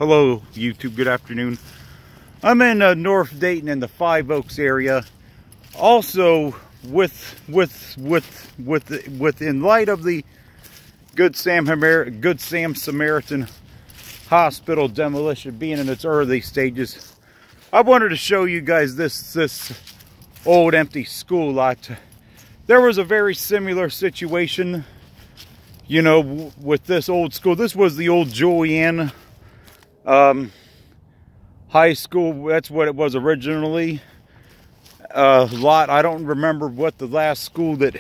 Hello YouTube, good afternoon. I'm in North Dayton in the Five Oaks area. Also in light of the Good Sam Samaritan Hospital demolition being in its early stages, I wanted to show you guys this old empty school lot. There was a very similar situation, you know, with this old school. This was the old Julian high school. That's what it was originally. Lot, I don't remember what the last school that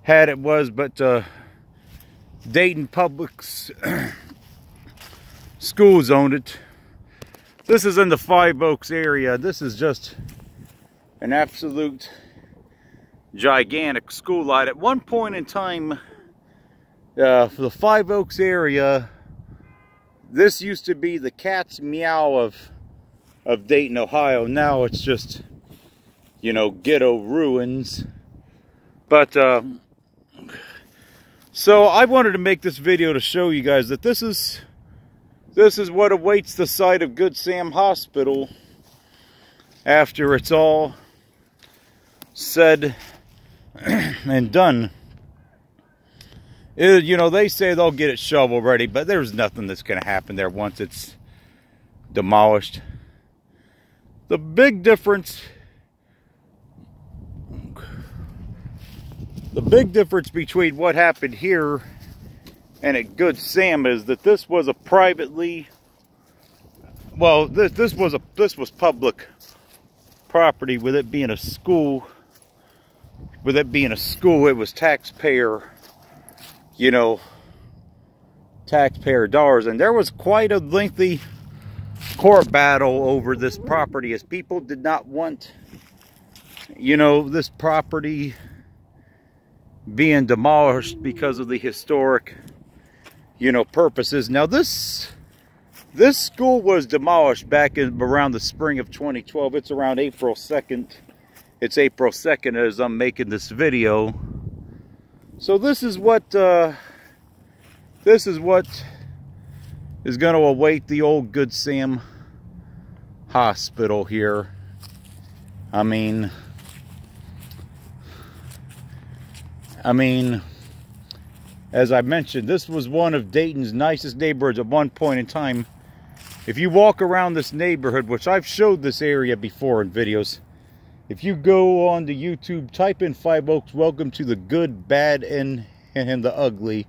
had it was, but Dayton Public Schools owned it. This is in the Five Oaks area. This is just an absolute gigantic school lot. At one point in time, for the Five Oaks area, this used to be the cat's meow of Dayton, Ohio. Now it's just, you know, ghetto ruins. But so I wanted to make this video to show you guys that this is what awaits the site of Good Sam Hospital after it's all said and done. You know, they say they'll get it shovel ready, but there's nothing that's going to happen there once it's demolished. The big difference between what happened here and at Good Sam is that this was a privately, well, this was public property. With it being a school, it was taxpayer, you know, taxpayer dollars. And there was quite a lengthy court battle over this property, as people did not want, you know, this property being demolished because of the historic, you know, purposes. Now this school was demolished back in around the spring of 2012. It's around April 2nd. It's April 2nd as I'm making this video. So this is what is going to await the old Good Sam Hospital here. I mean, as I mentioned, this was one of Dayton's nicest neighborhoods at one point in time. If you walk around this neighborhood, which I've showed this area before in videos, if you go on to YouTube, type in Five Oaks, welcome to the good, bad, and the ugly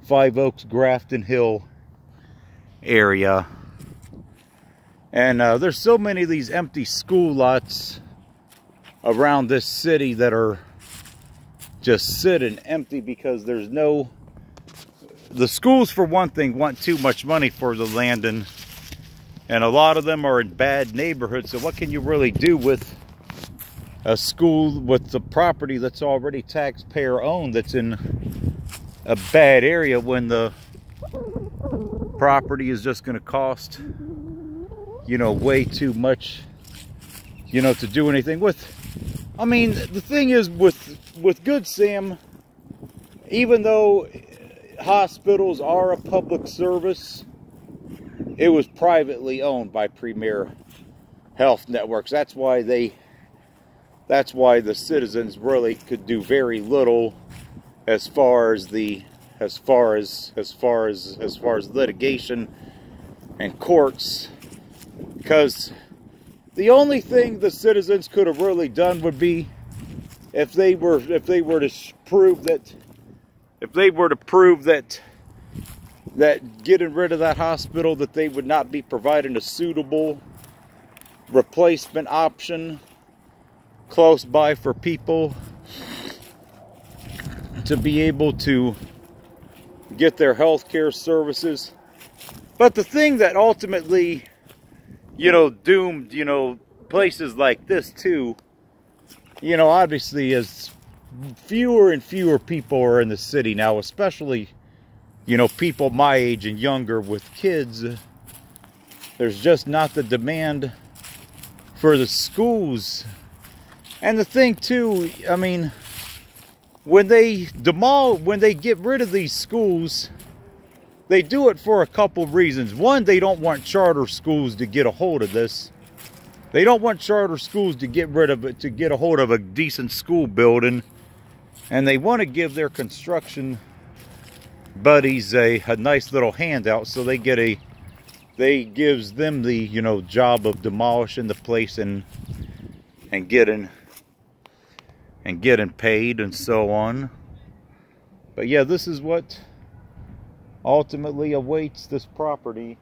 Five Oaks, Grafton Hill area. And there's so many of these empty school lots around this city that are just sitting empty because there's no, the schools for one thing want too much money for the land, and a lot of them are in bad neighborhoods. So what can you really do with a school with the property that's already taxpayer owned, that's in a bad area, when the property is just going to cost, you know, way too much, you know, to do anything with. I mean, the thing is with Good Sam, even though hospitals are a public service, it was privately owned by Premier Health Networks. That's why the citizens really could do very little as far as litigation and courts, because the only thing the citizens could have really done would be if they were to prove that getting rid of that hospital, that they would not be providing a suitable replacement option close by for people to be able to get their health care services. But the thing that ultimately, you know, doomed, you know, places like this too, you know, obviously, as fewer and fewer people are in the city now, especially, you know, people my age and younger with kids, there's just not the demand for the schools. And the thing too, I mean, when they get rid of these schools, They do it for a couple reasons. One, they don't want charter schools to get a hold of this. They don't want charter schools to get rid of it, to get a hold of a decent school building. And they want to give their construction buddies a nice little handout, so they gives them the, you know, job of demolishing the place and getting paid and so on. But yeah, this is what ultimately awaits this property.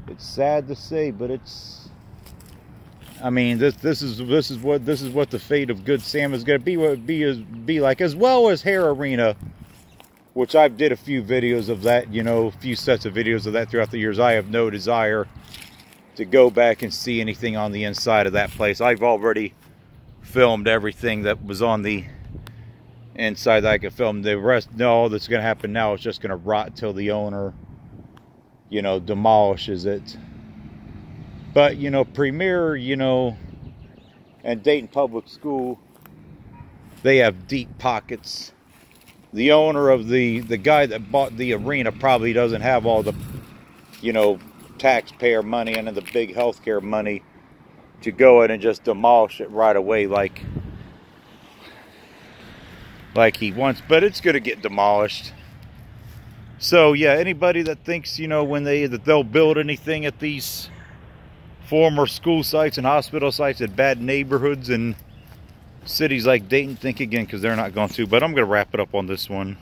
It's sad to say, but it's, I mean, this is what the fate of Good Sam is going to be like, as well as Hair Arena, which I've did a few videos of that, you know, a few sets of videos of that throughout the years. I have no desire to go back and see anything on the inside of that place. I've already filmed everything that was on the inside that I could film. The rest, no, all that's going to happen now is just going to rot till the owner, you know, demolishes it. But, you know, Premier, you know, and Dayton Public School, they have deep pockets. The owner of the guy that bought the arena probably doesn't have all the, you know, taxpayer money and the big healthcare money to go in and just demolish it right away like he wants. But it's going to get demolished. So yeah, anybody that thinks, you know, that they'll build anything at these former school sites and hospital sites at bad neighborhoods and cities like Dayton, think again, because they're not going to. But I'm going to wrap it up on this one.